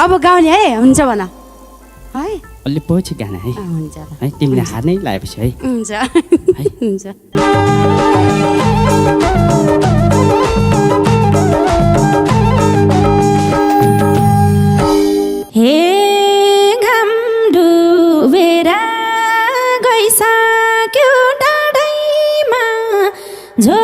अब गाउने है हुन्छ भन है अलि पछि गाना है हुन्छ है तिमीले हार नै लगाएपछि है हुन्छ हुन्छ हे घाम डुबेर गइसक्यो डाँडैमा झो